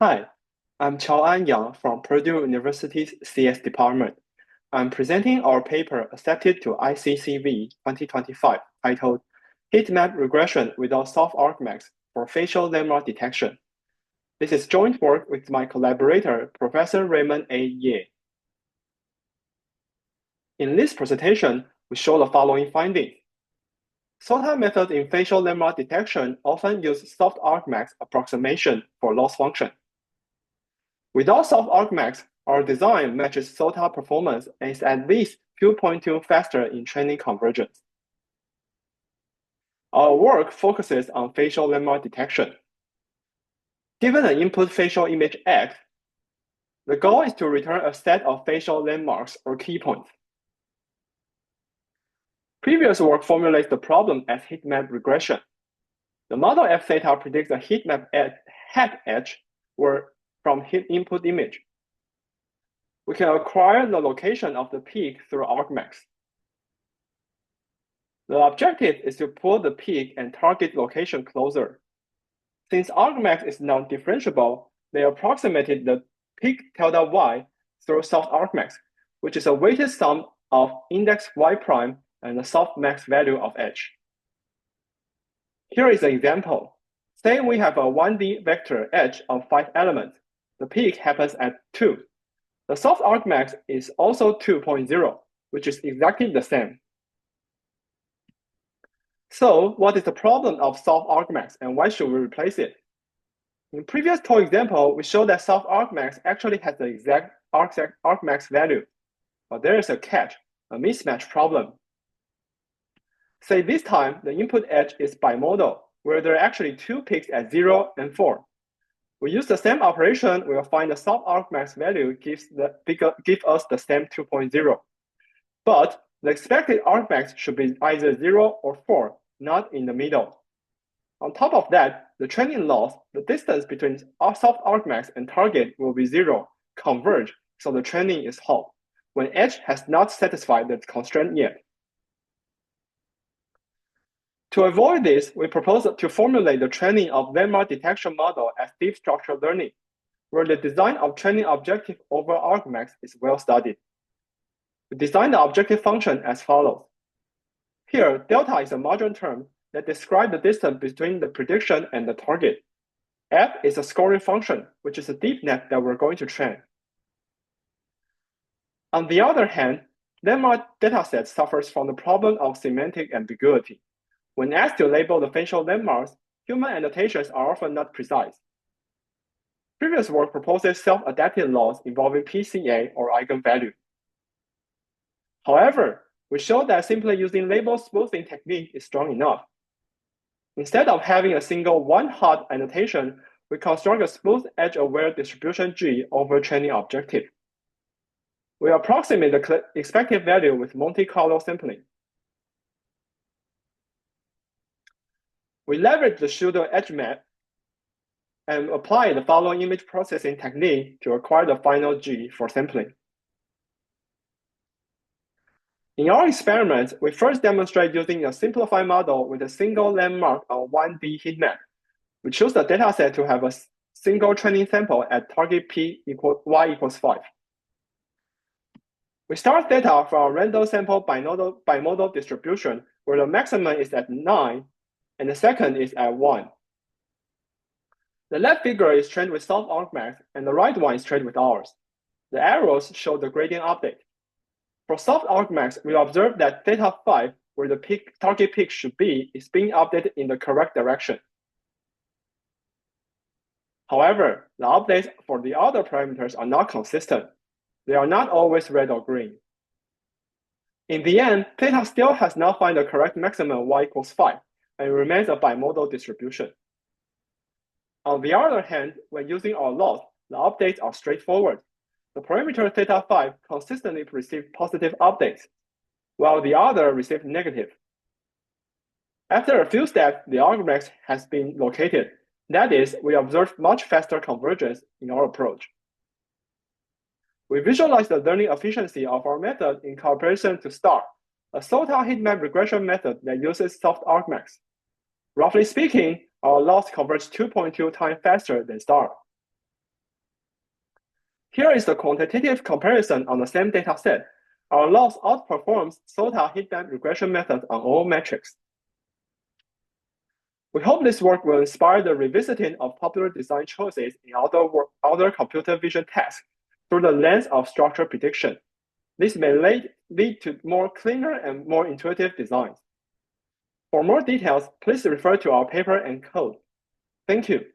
Hi, I'm Chiao-An from Purdue University's CS department. I'm presenting our paper accepted to ICCV 2025 titled Heatmap Regression without Soft-argmax for Facial Landmark Detection. This is joint work with my collaborator, Professor Raymond A. Ye. In this presentation, we show the following findings. SOTA methods in facial landmark detection often use soft-argmax approximation for loss function. Without soft-argmax, our design matches SOTA performance and is at least 2.2 faster in training convergence. Our work focuses on facial landmark detection. Given an input facial image X, the goal is to return a set of facial landmarks or key points. Previous work formulates the problem as heatmap regression. The model F theta predicts a heatmap hat edge from heat input image. We can acquire the location of the peak through argmax. The objective is to pull the peak and target location closer. Since argmax is non-differentiable, they approximated the peak tilde y through soft-argmax, which is a weighted sum of index y prime and the softmax value of h. Here is an example. Say we have a 1D vector h of 5 elements. The peak happens at 2. The soft-argmax is also 2.0, which is exactly the same. So what is the problem of soft-argmax and why should we replace it? In previous toy example, we showed that soft-argmax actually has the exact argmax value, but there is a catch, a mismatch problem. Say this time, the input edge is bimodal, where there are actually 2 peaks at 0 and 4. We use the same operation, we will find the soft-argmax value gives us the same 2.0. But the expected argmax should be either 0 or 4, not in the middle. On top of that, the training loss, the distance between our soft-argmax and target will be 0, converge, so the training is halt, when edge has not satisfied the constraint yet. To avoid this, we propose to formulate the training of landmark detection model as deep structured learning, where the design of training objective over argmax is well studied. We design the objective function as follows. Here, delta is a margin term that describes the distance between the prediction and the target. F is a scoring function, which is a deep net that we're going to train. On the other hand, landmark dataset suffers from the problem of semantic ambiguity. When asked to label the facial landmarks, human annotations are often not precise. Previous work proposes self-adaptive laws involving PCA or eigenvalue. However, we showed that simply using label smoothing technique is strong enough. Instead of having a single one-hot annotation, we construct a smooth edge-aware distribution G over training objective. We approximate the expected value with Monte Carlo sampling. We leverage the pseudo edge map and apply the following image processing technique to acquire the final G for sampling. In our experiments, we first demonstrate using a simplified model with a single landmark on 1D heat map. We choose the dataset to have a single training sample at target P y equals 5. We start data from a random sample bimodal distribution where the maximum is at 9 and the second is at 1. The left figure is trained with soft-argmax and the right one is trained with ours. The arrows show the gradient update. For soft-argmax, we observe that theta 5, where the target peak should be, is being updated in the correct direction. However, the updates for the other parameters are not consistent. They are not always red or green. In the end, theta still has not found the correct maximum y equals 5, and remains a bimodal distribution. On the other hand, when using our loss, the updates are straightforward. The parameter theta 5 consistently receives positive updates, while the other receives negative. After a few steps, the argmax has been located. That is, we observe much faster convergence in our approach. We visualize the learning efficiency of our method in comparison to STAR, a SOTA heatmap regression method that uses soft-argmax. Roughly speaking, our loss converges 2.2 times faster than STAR. Here is the quantitative comparison on the same data set. Our loss outperforms SOTA heatmap regression method on all metrics. We hope this work will inspire the revisiting of popular design choices in other computer vision tasks through the lens of structure prediction. This may lead to more cleaner and more intuitive designs. For more details, please refer to our paper and code. Thank you.